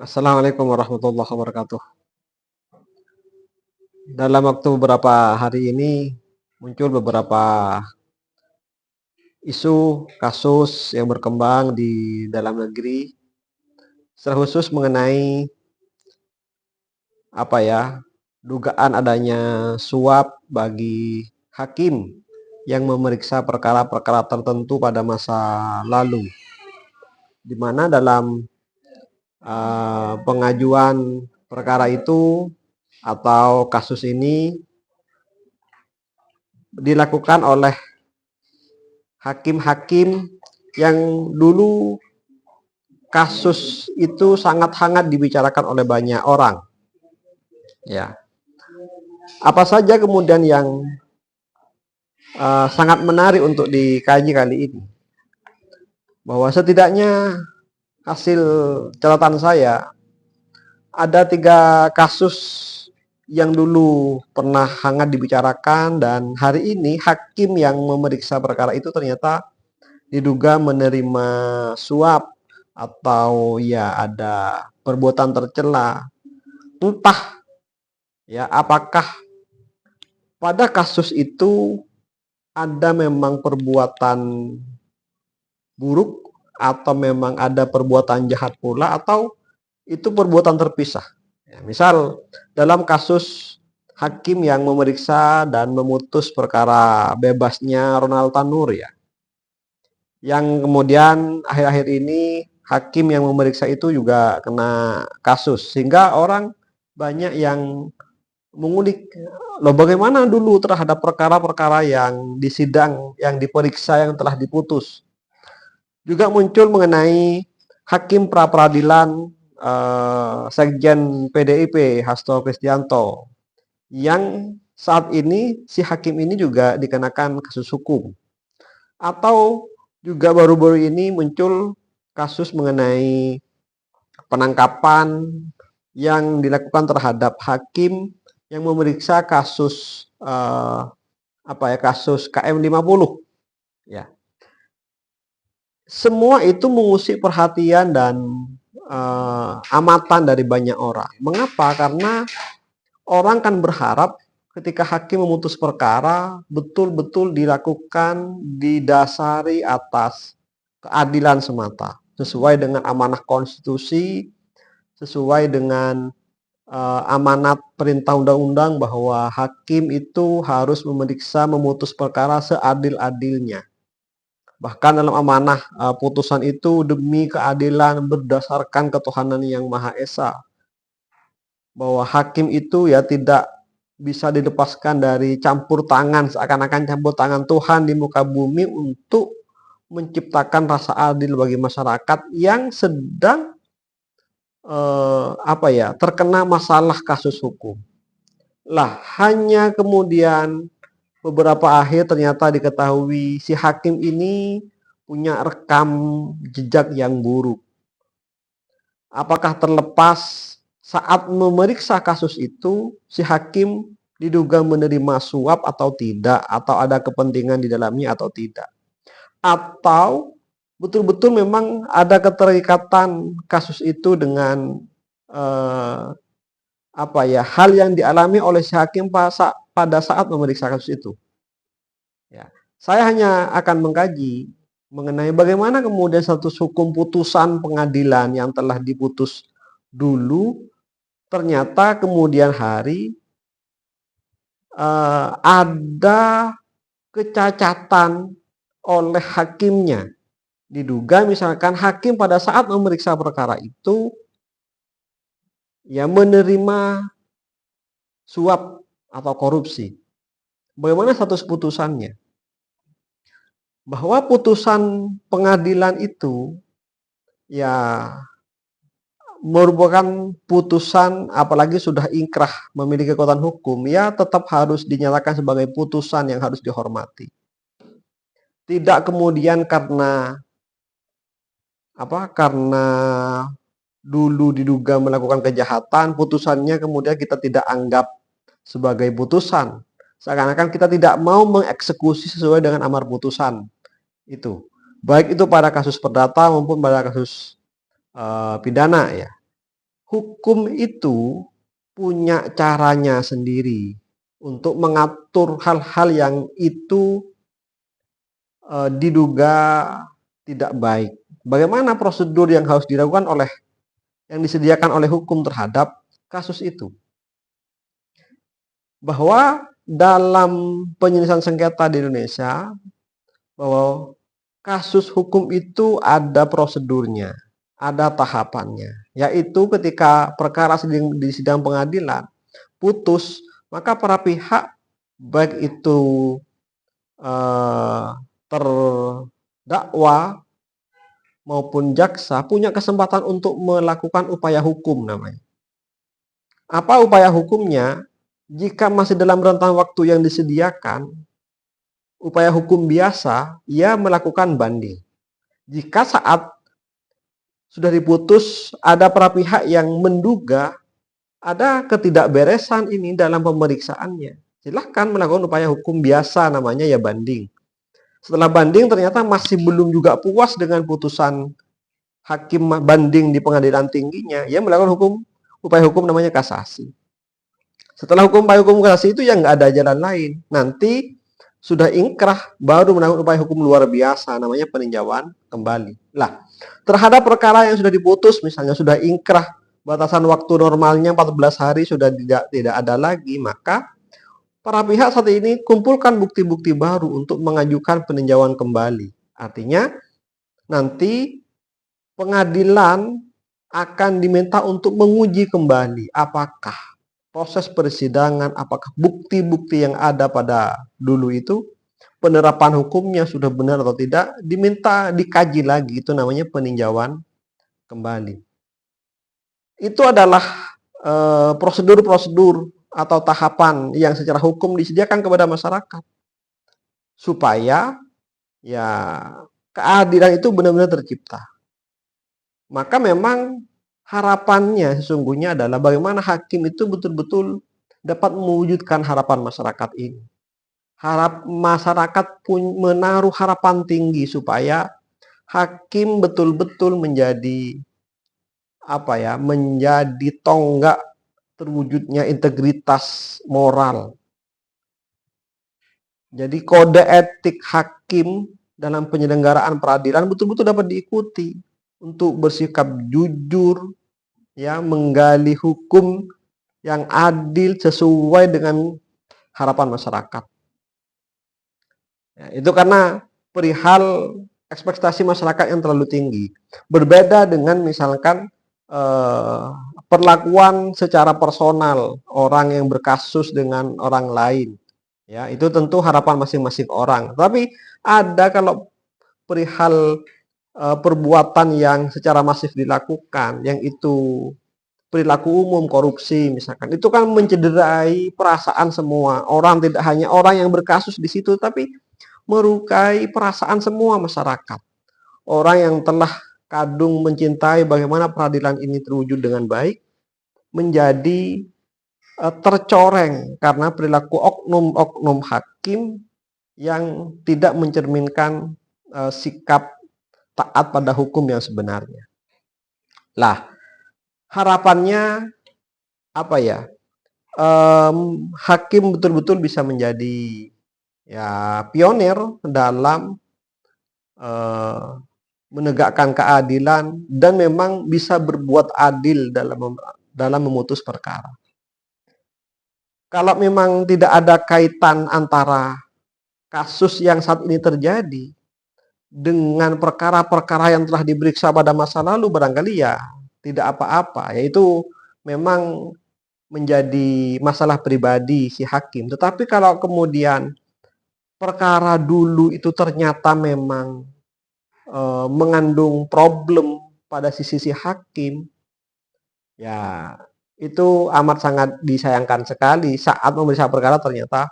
Assalamualaikum warahmatullahi wabarakatuh. Dalam waktu beberapa hari ini muncul beberapa isu kasus yang berkembang di dalam negeri, secara khusus mengenai apa ya, dugaan adanya suap bagi hakim yang memeriksa perkara-perkara tertentu pada masa lalu, di mana dalam pengajuan perkara itu atau kasus ini dilakukan oleh hakim-hakim yang dulu kasus itu sangat hangat dibicarakan oleh banyak orang. Ya, apa saja kemudian yang sangat menarik untuk dikaji kali ini? Bahwa setidaknya hasil catatan saya ada 3 kasus yang dulu pernah hangat dibicarakan dan hari ini hakim yang memeriksa perkara itu ternyata diduga menerima suap atau ya ada perbuatan tercela. Entah ya apakah pada kasus itu ada memang perbuatan buruk atau memang ada perbuatan jahat pula atau itu perbuatan terpisah. Ya, misal dalam kasus hakim yang memeriksa dan memutus perkara bebasnya Ronald Tanur ya, yang kemudian akhir-akhir ini hakim yang memeriksa itu juga kena kasus, sehingga orang banyak yang mengulik, loh bagaimana dulu terhadap perkara-perkara yang disidang, yang diperiksa, yang telah diputus. Juga muncul mengenai hakim pra-peradilan Sekjen PDIP Hasto Kristianto, yang saat ini si hakim ini juga dikenakan kasus hukum. Atau juga baru-baru ini muncul kasus mengenai penangkapan yang dilakukan terhadap hakim yang memeriksa kasus kasus KM50 ya. Semua itu mengusik perhatian dan amatan dari banyak orang. Mengapa? Karena orang kan berharap ketika hakim memutus perkara betul-betul dilakukan didasari atas keadilan semata, sesuai dengan amanah konstitusi, sesuai dengan amanat perintah undang-undang bahwa hakim itu harus memeriksa memutus perkara seadil-adilnya. Bahkan dalam amanah putusan itu demi keadilan berdasarkan ketuhanan yang Maha Esa, bahwa hakim itu ya tidak bisa dilepaskan dari campur tangan, seakan-akan campur tangan Tuhan di muka bumi untuk menciptakan rasa adil bagi masyarakat yang sedang terkena masalah kasus hukum. Lah, hanya kemudian beberapa akhir ternyata diketahui si hakim ini punya rekam jejak yang buruk. Apakah terlepas saat memeriksa kasus itu si hakim diduga menerima suap atau tidak, atau ada kepentingan di dalamnya atau tidak, atau betul-betul memang ada keterikatan kasus itu dengan hal yang dialami oleh si hakim pada saat memeriksa kasus itu. Ya, saya hanya akan mengkaji mengenai bagaimana kemudian satu hukum putusan pengadilan yang telah diputus dulu ternyata kemudian hari ada kecacatan oleh hakimnya. Diduga misalkan hakim pada saat memeriksa perkara itu ya menerima suap atau korupsi. Bagaimana status putusannya? Bahwa putusan pengadilan itu ya merupakan putusan, apalagi sudah ingkrah memiliki kekuatan hukum, ya tetap harus dinyatakan sebagai putusan yang harus dihormati. Tidak kemudian karena karena dulu diduga melakukan kejahatan, putusannya kemudian kita tidak anggap sebagai putusan. Seakan-akan kita tidak mau mengeksekusi sesuai dengan amar putusan itu. Baik itu pada kasus perdata maupun pada kasus pidana ya. hukum itu punya caranya sendiri untuk mengatur hal-hal yang itu diduga tidak baik. Bagaimana prosedur yang harus dilakukan yang disediakan oleh hukum terhadap kasus itu? Bahwa dalam penyelesaian sengketa di Indonesia, bahwa kasus hukum itu ada prosedurnya, ada tahapannya, yaitu ketika perkara di sidang pengadilan putus, maka para pihak baik itu terdakwa maupun jaksa punya kesempatan untuk melakukan upaya hukum namanya. Apa upaya hukumnya? Jika masih dalam rentang waktu yang disediakan, upaya hukum biasa, ia melakukan banding. Jika saat sudah diputus, ada para pihak yang menduga ada ketidakberesan ini dalam pemeriksaannya, silahkan melakukan upaya hukum biasa namanya ya banding. Setelah banding ternyata masih belum juga puas dengan putusan hakim banding di pengadilan tingginya, ia melakukan upaya hukum namanya kasasi. Setelah upaya hukum kasasi itu yang nggak ada jalan lain. Nanti sudah ingkrah baru melakukan upaya hukum luar biasa namanya peninjauan kembali. Lah, terhadap perkara yang sudah diputus misalnya sudah ingkrah, batasan waktu normalnya 14 hari sudah tidak ada lagi, maka para pihak saat ini kumpulkan bukti-bukti baru untuk mengajukan peninjauan kembali. Artinya nanti pengadilan akan diminta untuk menguji kembali apakah proses persidangan, apakah bukti-bukti yang ada pada dulu itu penerapan hukumnya sudah benar atau tidak, diminta dikaji lagi, itu namanya peninjauan kembali. Itu adalah prosedur-prosedur atau tahapan yang secara hukum disediakan kepada masyarakat supaya ya keadilan itu benar-benar tercipta. Maka memang harapannya sesungguhnya adalah bagaimana hakim itu betul-betul dapat mewujudkan harapan masyarakat ini. Masyarakat pun menaruh harapan tinggi supaya hakim betul-betul menjadi menjadi tonggak terwujudnya integritas moral. Jadi kode etik hakim dalam penyelenggaraan peradilan betul-betul dapat diikuti untuk bersikap jujur, ya, menggali hukum yang adil sesuai dengan harapan masyarakat. Ya, itu karena perihal ekspektasi masyarakat yang terlalu tinggi. Berbeda dengan misalkan perlakuan secara personal orang yang berkasus dengan orang lain. Ya, itu tentu harapan masing-masing orang. Tapi ada kalau perihal perbuatan yang secara masif dilakukan, yang itu perilaku umum, korupsi misalkan, itu kan mencederai perasaan semua orang, tidak hanya orang yang berkasus di situ, tapi melukai perasaan semua masyarakat. Orang yang telah kadung mencintai bagaimana peradilan ini terwujud dengan baik, menjadi tercoreng karena perilaku oknum-oknum hakim yang tidak mencerminkan sikap taat pada hukum yang sebenarnya. Lah, harapannya apa ya? Hakim betul-betul bisa menjadi ya pionir dalam menegakkan keadilan dan memang bisa berbuat adil dalam memutus perkara. Kalau memang tidak ada kaitan antara kasus yang saat ini terjadi dengan perkara-perkara yang telah diperiksa pada masa lalu, barangkali ya tidak apa-apa, yaitu memang menjadi masalah pribadi si hakim. Tetapi kalau kemudian perkara dulu itu ternyata memang mengandung problem pada sisi hakim, ya itu amat sangat disayangkan sekali saat memeriksa perkara ternyata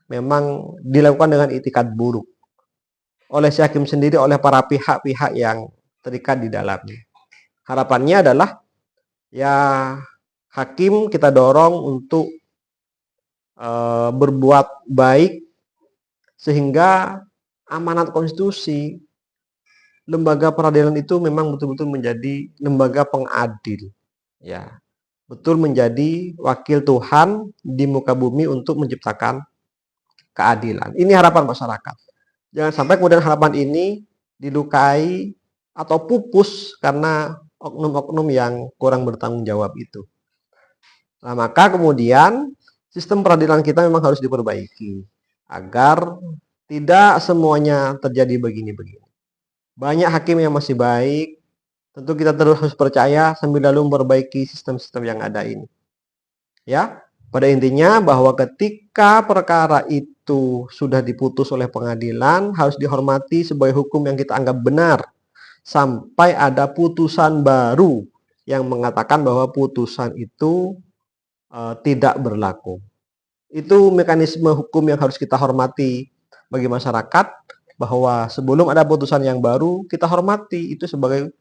memang dilakukan dengan itikat buruk oleh si hakim sendiri, oleh para pihak-pihak yang terikat di dalamnya. Harapannya adalah ya hakim kita dorong untuk berbuat baik sehingga amanat konstitusi lembaga peradilan itu memang betul-betul menjadi lembaga pengadil. Ya, betul menjadi wakil Tuhan di muka bumi untuk menciptakan keadilan. Ini harapan masyarakat. Jangan sampai kemudian harapan ini dilukai atau pupus karena oknum-oknum yang kurang bertanggung jawab itu. Nah, maka kemudian sistem peradilan kita memang harus diperbaiki agar tidak semuanya terjadi begini-begini. Banyak hakim yang masih baik, tentu kita terus harus percaya sambil lalu memperbaiki sistem-sistem yang ada ini. Ya, pada intinya bahwa ketika perkara itu sudah diputus oleh pengadilan, harus dihormati sebagai hukum yang kita anggap benar sampai ada putusan baru yang mengatakan bahwa putusan itu tidak berlaku. Itu mekanisme hukum yang harus kita hormati bagi masyarakat, bahwa sebelum ada putusan yang baru, kita hormati itu sebagai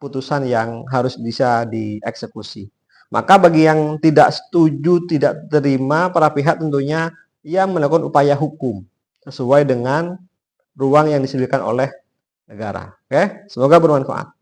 putusan yang harus bisa dieksekusi. Maka bagi yang tidak setuju, tidak terima, para pihak tentunya ia melakukan upaya hukum sesuai dengan ruang yang disediakan oleh negara. Oke, semoga bermanfaat.